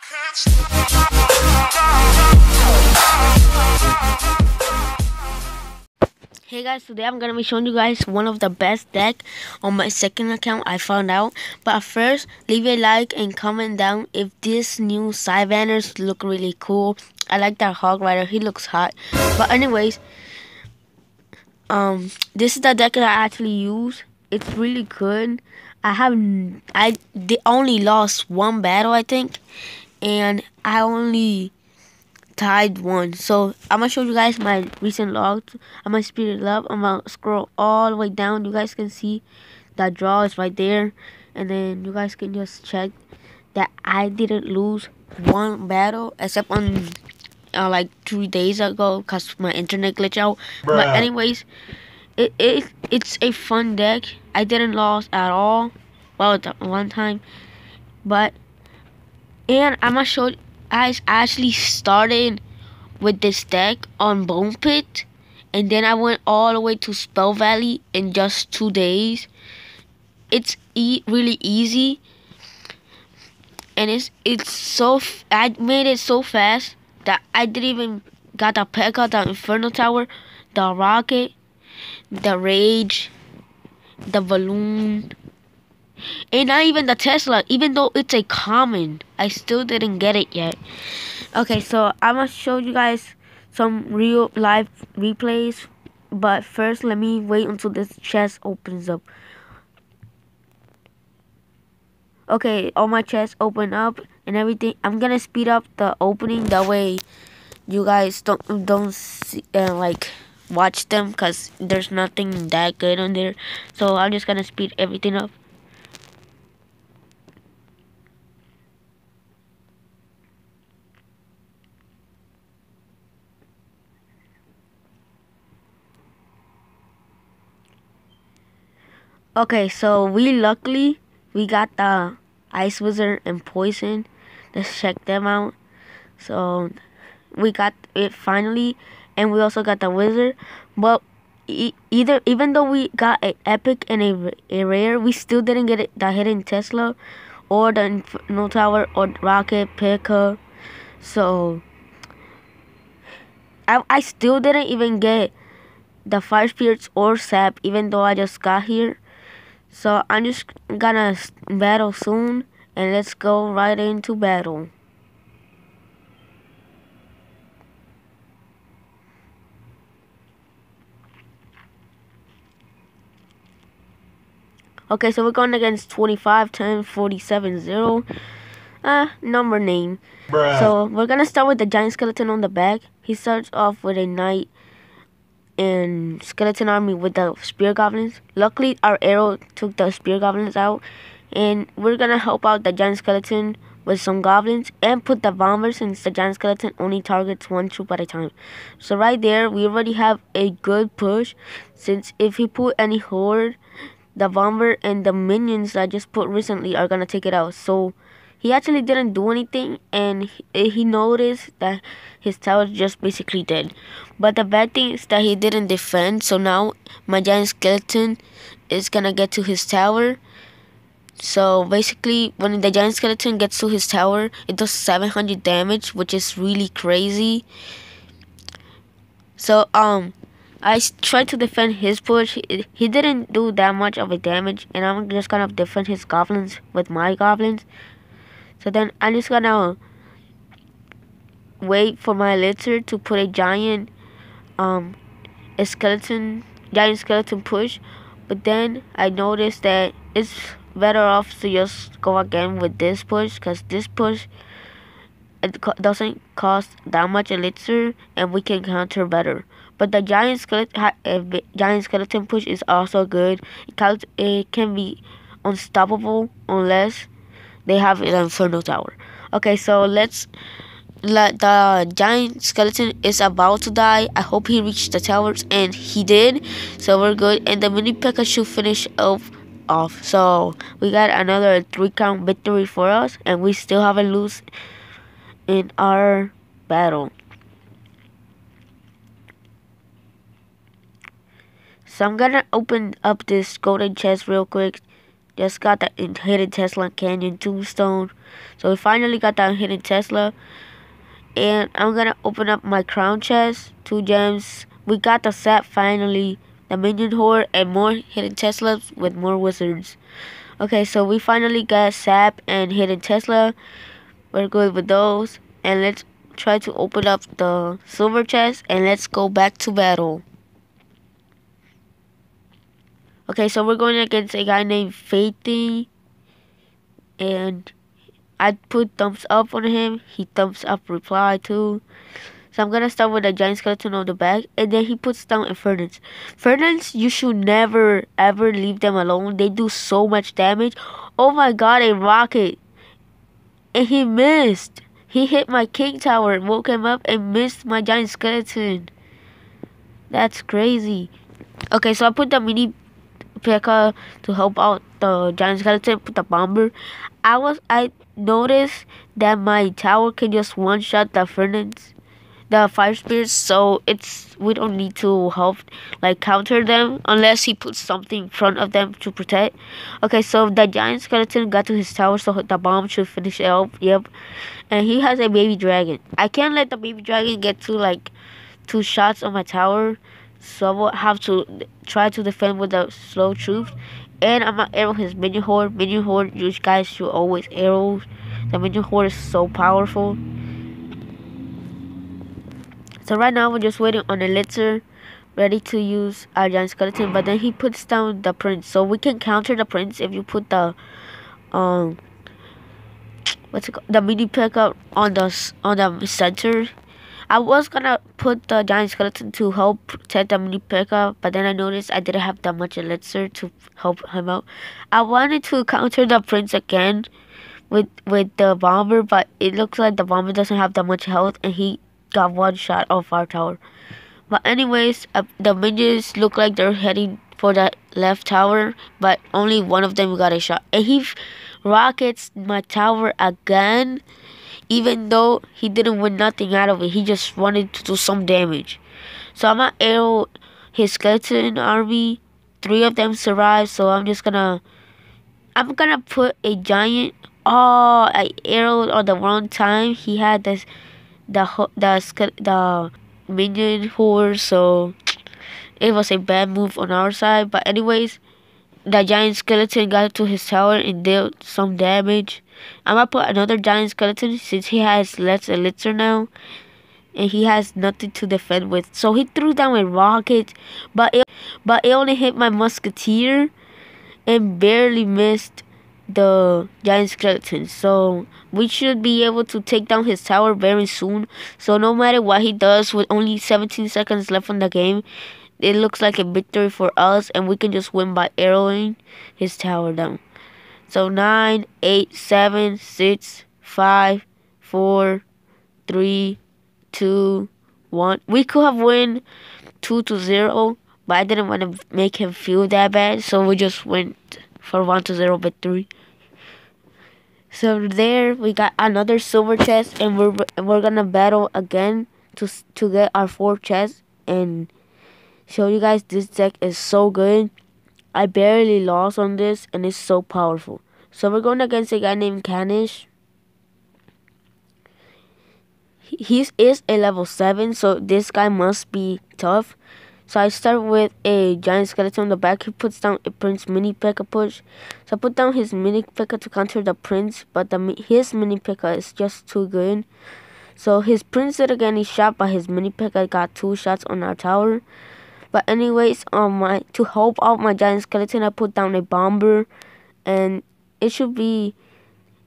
Hey guys, today I'm gonna be showing you guys one of the best deck on my second account I found out. But first, leave a like and comment down if this new side banners look really cool. I like that Hog Rider, he looks hot. But anyways, this is the deck that I actually use. It's really good. I only lost one battle, I think, and I only tied one. So I'm gonna show you guys my recent logs. I'm gonna speed it up. I'm gonna scroll all the way down. You guys can see that draw is right there, and then you guys can just check that I didn't lose one battle except on like 3 days ago because my internet glitched out. Bruh. But anyways, it's a fun deck. I didn't lose at all. Well, one time, but and I'm gonna show you. I actually started with this deck on Bone Pit, and then I went all the way to Spell Valley in just 2 days. It's really easy, and I made it so fast that I didn't even got the P.E.K.K.A, the Inferno Tower, the Rocket, the Rage, the Balloon, and not even the Tesla. Even though it's a common, I still didn't get it yet. Okay, so I'm gonna show you guys some real life replays, but first let me wait until this chest opens up. Okay, all my chests open up and everything. I'm gonna speed up the opening, that way you guys don't see, like watch them, cause there's nothing that good on there. So I'm just gonna speed everything up. Okay, so luckily we got the Ice Wizard and Poison. Let's check them out. So we got it finally, and we also got the Wizard. But even though we got an epic and a rare, we still didn't get the hidden Tesla or the Inferno Tower or Rocket P.E.K.K.A. So I still didn't even get the Fire Spirits or Sap, even though I just got here. So I'm just gonna battle soon, and let's go right into battle. Okay, so we're going against 25, 10, 47, 0. Number name. Bruh. So we're gonna start with the giant skeleton on the back. He starts off with a knight and skeleton army with the spear goblins. Luckily our arrow took the spear goblins out, and we're gonna help out the giant skeleton with some goblins and put the bomber, since the giant skeleton only targets one troop at a time. So right there we already have a good push, since if he put any horde, the bomber and the minions that I just put recently are gonna take it out. So he actually didn't do anything, and he noticed that his tower is just basically dead. But the bad thing is that he didn't defend, so now my giant skeleton is gonna get to his tower. So basically, when the giant skeleton gets to his tower, it does 700 damage, which is really crazy. So I tried to defend his push. He didn't do that much of a damage, and I'm just gonna defend his goblins with my goblins. So then I'm just gonna wait for my lizard to put a giant giant skeleton push. But then I noticed that it's better off to just go again with this push, because this push doesn't cost that much elixir and we can counter better. But the giant skeleton push is also good. It can be unstoppable unless they have an Inferno Tower. Okay, so the giant skeleton is about to die. I hope he reached the towers, and he did. So we're good, and the mini P.E.K.K.A should finish off. So we got another 3-count victory for us, and we still haven't lost in our battle. So I'm gonna open up this golden chest real quick. just got the hidden Tesla Canyon tombstone. So we finally got that hidden Tesla. And I'm gonna open up my crown chest. 2 gems. We got the set finally. The minion horde and more hidden Teslas with more wizards. Okay, so we finally got sap and hidden Tesla. We're good with those. And let's try to open up the silver chest and let's go back to battle. Okay, so we're going against a guy named Faithy. And I put thumbs up on him. He thumbs up reply too. So I'm gonna start with a giant skeleton on the back, and then he puts down Infernals. Infernals, you should never ever leave them alone. They do so much damage. Oh my god, a rocket! And he missed. He hit my king tower, woke him up, and missed my giant skeleton. That's crazy. Okay, so I put the mini P.E.K.K.A. to help out the giant skeleton. Put the bomber. I noticed that my tower can just one shot the Infernals, the fire spirits, so we don't need to help like counter them unless he puts something in front of them to protect. Okay, so the giant skeleton got to his tower, so the bomb should finish it up. Yep. And he has a baby dragon. I can't let the baby dragon get to like 2 shots on my tower, so I will have to try to defend with the slow troops. And I'm gonna arrow his minion horde. Minion horde, you guys should always arrow. The minion horde is so powerful. So right now we're just waiting on Elixir, ready to use our giant skeleton. But then he puts down the prince, so we can counter the prince if you put the what's it called, the mini pickup on the center. I was gonna put the giant skeleton to help protect the mini pickup, but then I noticed I didn't have that much elixir to help him out. I wanted to counter the prince again with the bomber, but it looks like the bomber doesn't have that much health, and he got 1 shot off our tower. But anyways, the minions look like they're heading for that left tower, but only one of them got a shot. And he rockets my tower again, even though he didn't win nothing out of it. He just wanted to do some damage. So I'm gonna arrow his skeleton army. 3 of them survived, so I'm gonna put a giant. Oh, I arrowed on the wrong time. He had the minion horde, so it was a bad move on our side. But anyways, the giant skeleton got to his tower and dealt some damage. I'm gonna put another giant skeleton since he has less elixir now, and he has nothing to defend with. So he threw down a rocket, but it only hit my musketeer and barely missed the giant skeleton. So we should be able to take down his tower very soon. So no matter what he does, with only 17 seconds left on the game, it looks like a victory for us, and we can just win by arrowing his tower down. So 9, 8, 7, 6, 5, 4, 3, 2, 1. We could have won 2-0, but I didn't want to make him feel that bad, so we just went for 1-0 victory. So there we got another silver chest, and we're gonna battle again to get our 4th chest and show you guys this deck is so good. I barely lost on this, and it's so powerful. So we're going against a guy named Canish. He is a level 7, so this guy must be tough. So I start with a giant skeleton on the back. He puts down a prince mini P.E.K.K.A. push. So I put down his mini P.E.K.K.A. to counter the prince, but his mini P.E.K.K.A. is just too good. So his prince did again, he shot, but his mini P.E.K.K.A. got 2 shots on our tower. But anyways, to help out my giant skeleton, I put down a bomber, and it should be,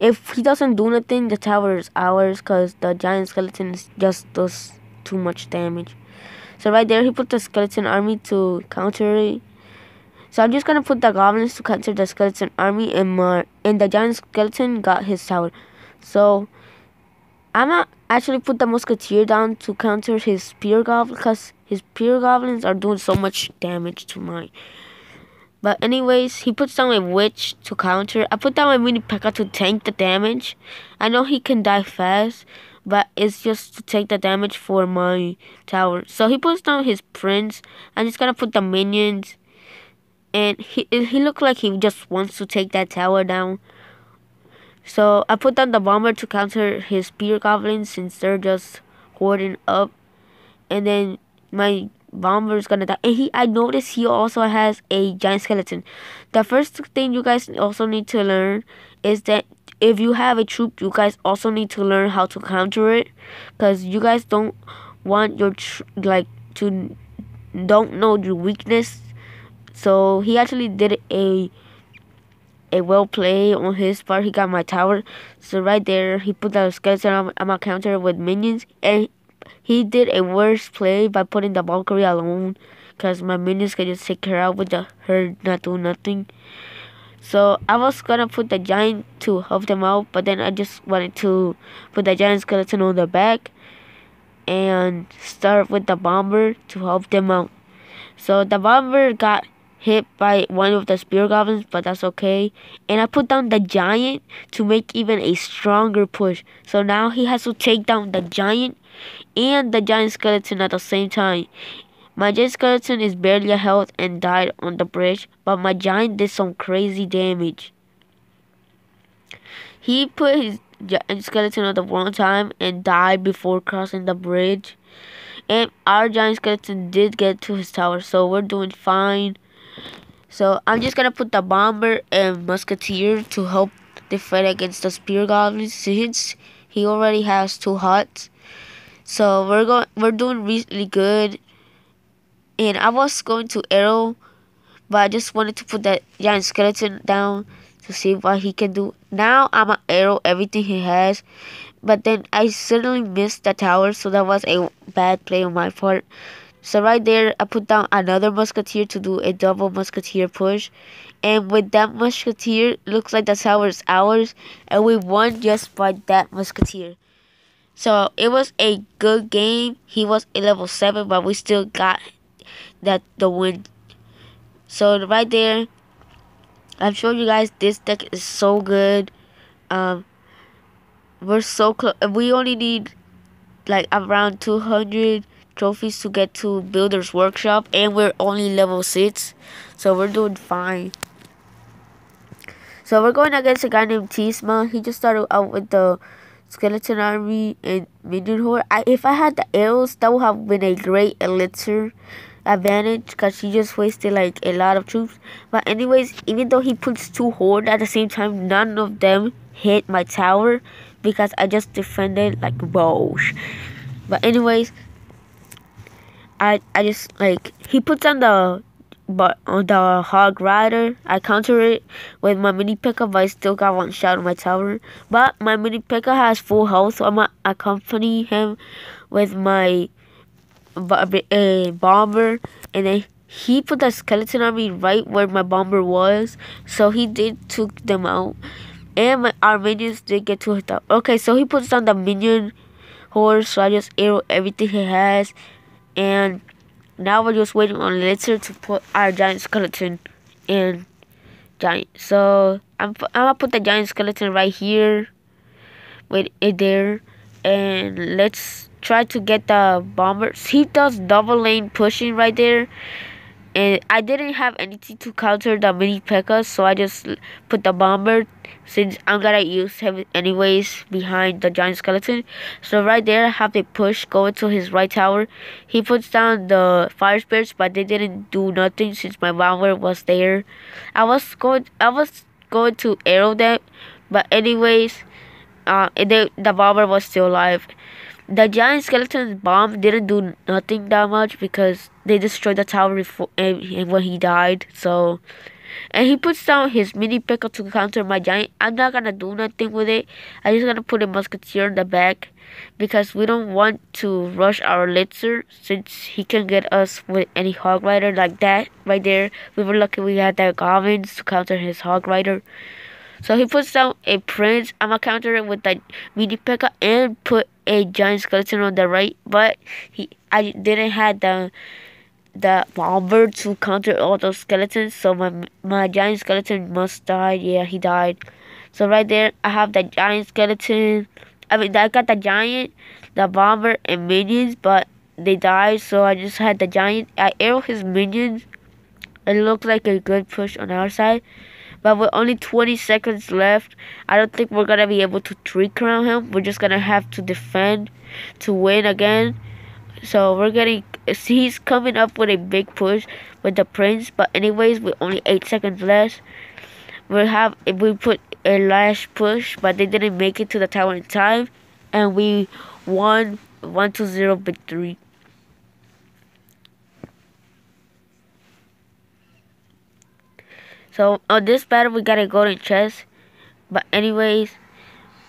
if he doesn't do nothing, the tower is ours, because the giant skeleton just does too much damage. So right there, he put the skeleton army to counter it. So I'm just gonna put the goblins to counter the skeleton army, and the giant skeleton got his tower. So I'm gonna actually put the musketeer down to counter his spear goblin, because his spear goblins are doing so much damage to mine. But anyways, he puts down a witch to counter. I put down my mini P.E.K.K.A. to tank the damage. I know he can die fast, but it's just to take the damage for my tower. So he puts down his prince. I'm just gonna put the minions and he looked like he just wants to take that tower down. So I put down the bomber to counter his spear goblins since they're just hoarding up, and then my bomber is gonna die. And I noticed he also has a giant skeleton. The first thing you guys also need to learn is that if you have a troop, you guys also need to learn how to counter it, because you guys don't want your to don't know your weakness. So he actually did a well play on his part. He got my tower. So right there, he put the skeleton on my counter with minions, and he did a worse play by putting the Valkyrie alone, because my minions can just take her out with her not doing nothing. So I was gonna put the giant to help them out, but then I just wanted to put the giant skeleton on the back and start with the bomber to help them out. So the bomber got hit by one of the spear goblins, but that's okay. And I put down the giant to make even a stronger push. So now he has to take down the giant and the giant skeleton at the same time. My giant skeleton is barely a health and died on the bridge, but my giant did some crazy damage. He put his giant skeleton on the wrong time and died before crossing the bridge. And our giant skeleton did get to his tower, so we're doing fine. So I'm just gonna put the bomber and musketeer to help defend against the spear goblins since he already has 2 huts. So we're doing really good. And I was going to arrow, but I just wanted to put that giant skeleton down to see what he can do. Now I'm gonna arrow everything he has, but then I suddenly missed the tower, so that was a bad play on my part. So right there, I put down another musketeer to do a double musketeer push. And with that musketeer, looks like the tower is ours, and we won just by that musketeer. So it was a good game. He was a level 7, but we still got the win. So right there, I'm showing you guys this deck is so good. We're so close. We only need like around 200 trophies to get to Builder's Workshop, and we're only level 6, so we're doing fine. So we're going against a guy named Tisma. He just started out with the skeleton army and minion horde. If I had the arrows, that would have been a great elixir advantage, because he just wasted like a lot of troops. But anyways, even though he puts 2 horde at the same time, none of them hit my tower because I just defended like bosh. But anyways, I just like he puts on the hog rider. I counter it with my mini P.E.K.K.A, but I still got 1 shot on my tower. But my mini P.E.K.K.A has full health, so I'm gonna accompany him with my bomber, and then he put the skeleton army right where my bomber was, so he did took them out, and our minions did get to hit up. Okay, so he puts down the minion horse, so I just arrow everything he has, and now we're just waiting on Elixir to put our giant skeleton in giant. So I'm gonna put the giant skeleton right here with it there, and let's try to get the bomber. He does double lane pushing right there, and I didn't have anything to counter the mini P.E.K.K.A, so I just put the bomber since I'm gonna use him anyways behind the giant skeleton. So right there, I have a push going to his right tower. He puts down the fire spirits, but they didn't do nothing since my bomber was there. I was going to arrow them, but anyways, the bomber was still alive. The giant skeleton's bomb didn't do nothing that much because they destroyed the tower before and when he died. So, and he puts down his mini P.E.K.K.A to counter my giant. I'm not gonna do nothing with it. I'm just gonna put a musketeer in the back because we don't want to rush our elixir since he can get us with any hog rider like that right there. We were lucky we had that goblins to counter his hog rider. So he puts down a prince. I'm gonna counter it with the mini P.E.K.K.A and put a giant skeleton on the right. But I didn't have the bomber to counter all those skeletons. So my giant skeleton must die. Yeah, he died. So right there, I have the giant skeleton. I got the giant, the bomber, and minions, but they died. So I just had the giant. I arrow his minions It looked like a good push on our side. But with only 20 seconds left, I don't think we're going to be able to 3-crown him. We're just going to have to defend to win again. So we're getting, he's coming up with a big push with the prince. But anyways, with only 8 seconds left, we put a last push, but they didn't make it to the tower in time. And we won 1-0 victory. So on this battle, we got a golden chest. But anyways,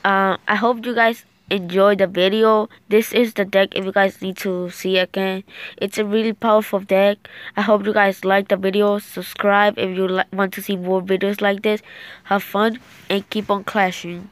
I hope you guys enjoyed the video. This is the deck if you guys need to see it again. It's a really powerful deck. I hope you guys like the video. Subscribe if you want to see more videos like this. Have fun and keep on clashing.